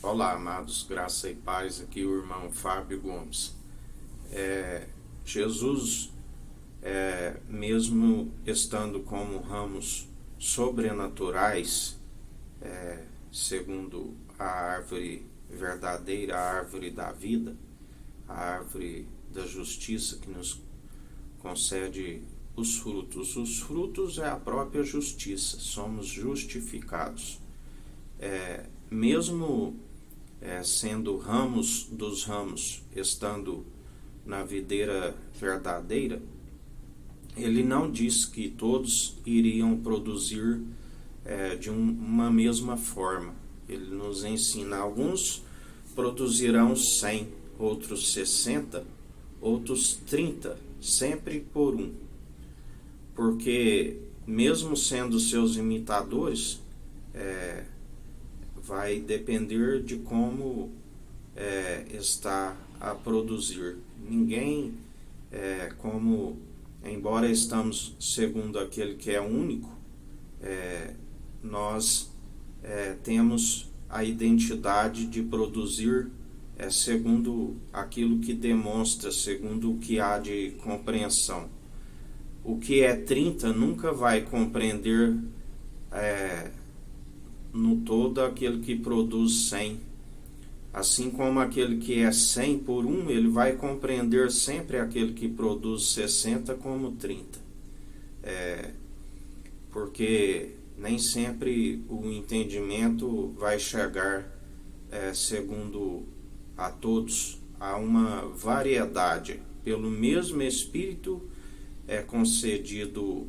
Olá, amados, graça e paz, aqui o irmão Fábio Gomes. Jesus, mesmo estando como ramos sobrenaturais, segundo a árvore verdadeira, a árvore da vida, a árvore da justiça que nos concede os frutos. Os frutos é a própria justiça, somos justificados. Mesmo sendo ramos dos ramos, estando na videira verdadeira, ele não diz que todos iriam produzir de uma mesma forma. Ele nos ensina, alguns produzirão 100, outros 60, outros 30, sempre por um. Porque mesmo sendo seus imitadores, vai depender de como está a produzir. Ninguém, embora estamos segundo aquele que é único, nós temos a identidade de produzir segundo aquilo que demonstra, segundo o que há de compreensão. O que é 30 nunca vai compreender no todo aquele que produz 100. Assim como aquele que é 100 por 1, ele vai compreender sempre aquele que produz 60 como 30. Porque nem sempre o entendimento vai chegar segundo a todos. Há uma variedade. Pelo mesmo Espírito é concedido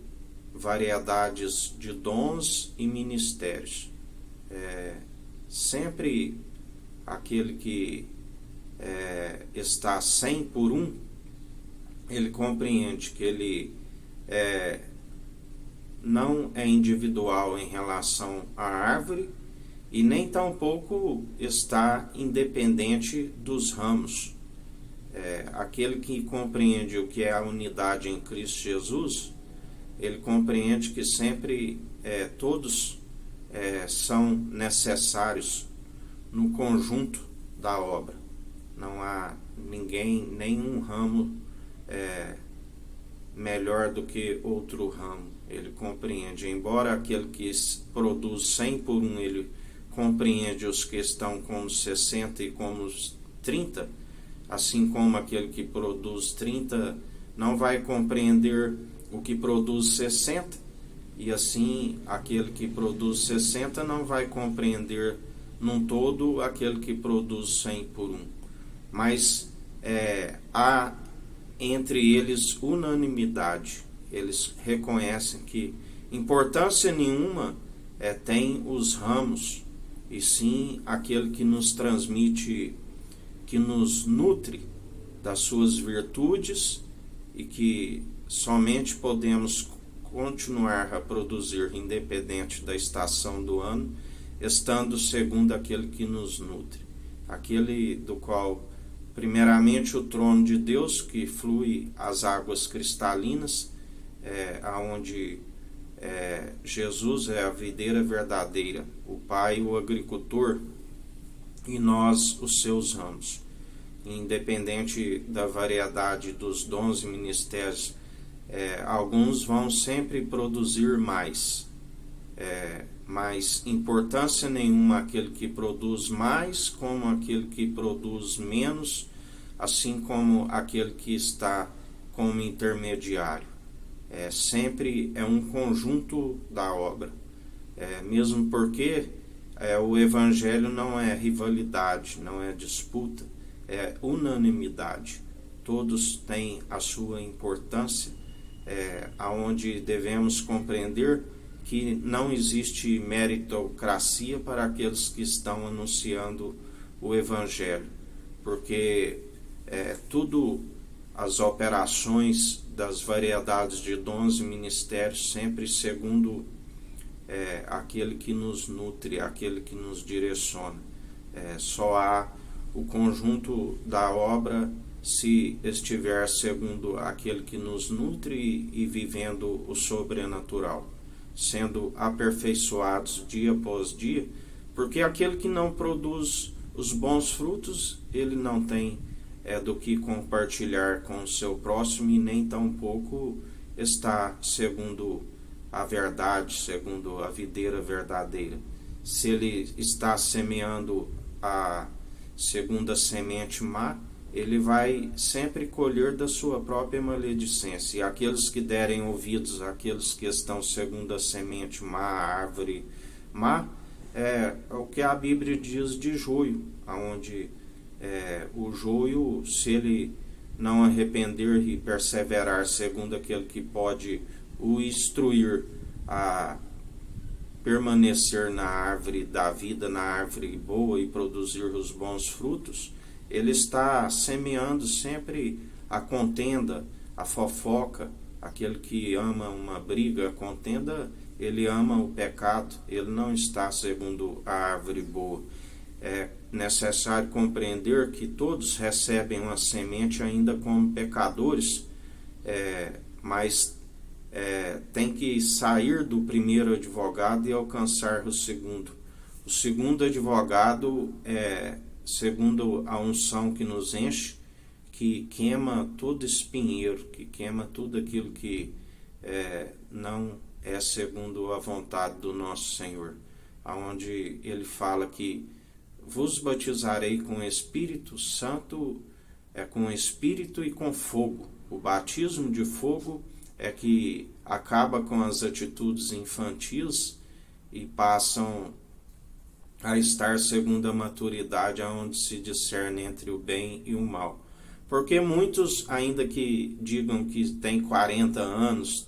variedades de dons e ministérios. Sempre aquele que está 100 por 1, ele compreende que ele não é individual em relação à árvore e nem tampouco está independente dos ramos. Aquele que compreende o que é a unidade em Cristo Jesus, ele compreende que sempre todos são necessários no conjunto da obra. Não há nenhum ramo melhor do que outro ramo. Ele compreende, embora aquele que produz 100 por 1, ele compreende os que estão com os 60 e com os 30, assim como aquele que produz 30 não vai compreender o que produz 60, e assim aquele que produz 60 não vai compreender num todo aquele que produz 100 por 1. Mas há entre eles unanimidade. Eles reconhecem que importância nenhuma tem os ramos, e sim aquele que nos transmite, que nos nutre das suas virtudes, e que somente podemos continuar a produzir independente da estação do ano, estando segundo aquele que nos nutre, aquele do qual primeiramente o trono de Deus, que flui as águas cristalinas, aonde Jesus é a videira verdadeira, o Pai o agricultor e nós os seus ramos. Independente da variedade dos dons e ministérios, alguns vão sempre produzir mais, mas importância nenhuma aquele que produz mais, como aquele que produz menos, assim como aquele que está como intermediário. Sempre é um conjunto da obra, mesmo porque o Evangelho não é rivalidade, não é disputa, é unanimidade. Todos têm a sua importância, aonde devemos compreender que não existe meritocracia para aqueles que estão anunciando o Evangelho, porque tudo, as operações das variedades de dons e ministérios, sempre segundo aquele que nos nutre, aquele que nos direciona. Só há o conjunto da obra se estiver segundo aquele que nos nutre e vivendo o sobrenatural, sendo aperfeiçoados dia após dia, porque aquele que não produz os bons frutos, ele não tem do que compartilhar com o seu próximo e nem tampouco está segundo a verdade, segundo a videira verdadeira. Se ele está semeando a segunda semente má, ele vai sempre colher da sua própria maledicência. E aqueles que derem ouvidos àqueles que estão segundo a semente má, a árvore má, é o que a Bíblia diz de joio, onde o joio, se ele não arrepender e perseverar segundo aquele que pode o instruir a permanecer na árvore da vida, na árvore boa e produzir os bons frutos, ele está semeando sempre a contenda, a fofoca. Aquele que ama uma briga, a contenda, ele ama o pecado, ele não está segundo a árvore boa. É necessário compreender que todos recebem uma semente ainda como pecadores, mas tem que sair do primeiro advogado e alcançar o segundo. O segundo advogado segundo a unção que nos enche, que queima todo espinheiro, que queima tudo aquilo que não é segundo a vontade do nosso Senhor, aonde ele fala que vos batizarei com o Espírito Santo, com Espírito e com fogo. O batismo de fogo é que acaba com as atitudes infantis e passam a estar segundo a maturidade, aonde se discerne entre o bem e o mal. Porque muitos, ainda que digam que tem 40 anos,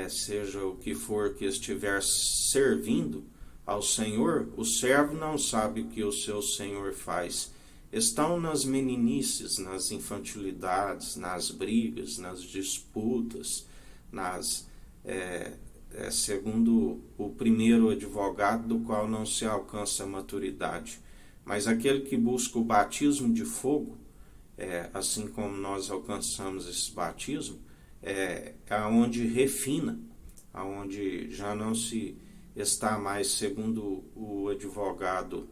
seja o que for que estiver servindo ao Senhor, o servo não sabe o que o seu Senhor faz. Estão nas meninices, nas infantilidades, nas brigas, nas disputas, segundo o primeiro advogado, do qual não se alcança a maturidade. Mas aquele que busca o batismo de fogo, assim como nós alcançamos esse batismo, é onde refina, onde já não se está mais segundo o advogado,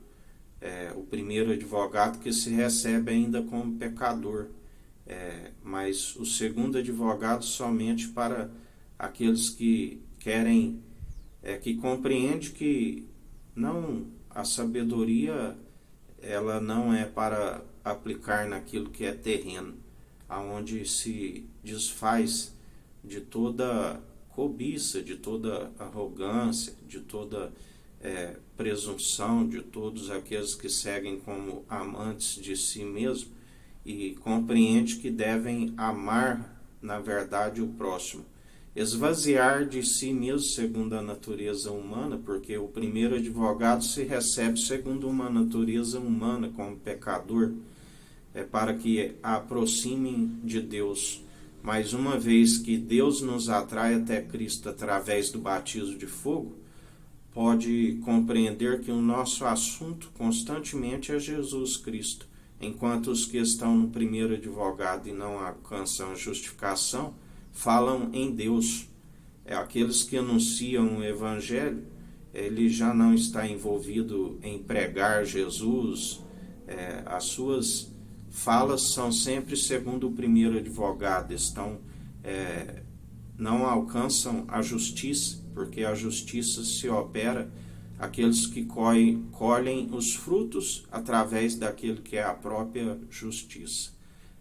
o primeiro advogado, que se recebe ainda como pecador, mas o segundo advogado somente para aqueles que querem, que compreende que não, a sabedoria ela não é para aplicar naquilo que é terreno, aonde se desfaz de toda cobiça, de toda arrogância, de toda presunção, de todos aqueles que seguem como amantes de si mesmo, e compreende que devem amar, na verdade, o próximo. Esvaziar de si mesmo segundo a natureza humana, porque o primeiro advogado se recebe segundo uma natureza humana, como pecador, para que a aproximem de Deus. Mas uma vez que Deus nos atrai até Cristo através do batismo de fogo, pode compreender que o nosso assunto constantemente é Jesus Cristo, enquanto os que estão no primeiro advogado e não alcançam a justificação, falam em Deus. Aqueles que anunciam o Evangelho, ele já não está envolvido em pregar Jesus, as suas falas são sempre segundo o primeiro advogado, não alcançam a justiça, porque a justiça se opera aqueles que colhem os frutos através daquele que é a própria justiça.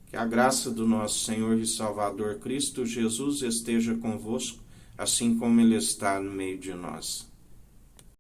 Que a graça do nosso Senhor e Salvador Cristo Jesus esteja convosco, assim como Ele está no meio de nós.